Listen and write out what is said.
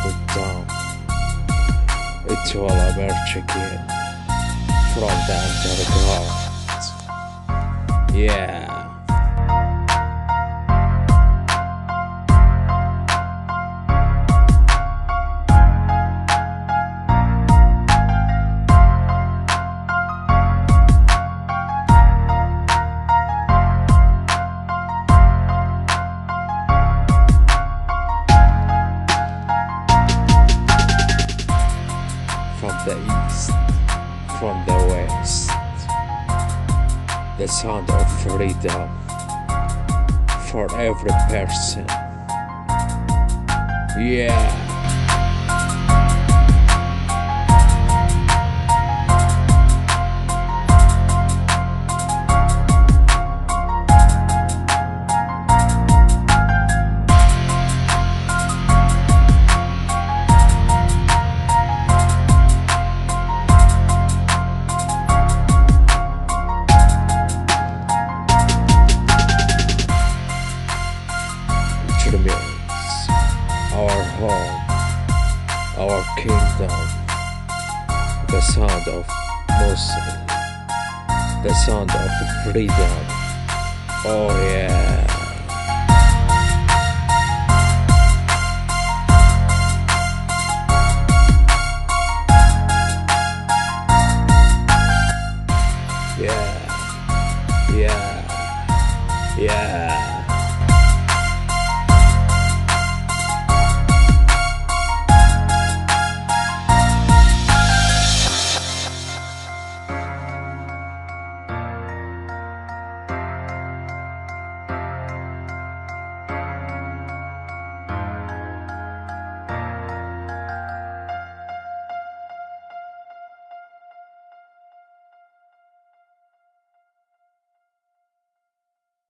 with dawn. It will emerge again from the underground. Yeah. From the east, from the west, the sound of freedom for every person. Yeah. Remains our home, our kingdom, the sound of Muslim, the sound of freedom. Oh yeah.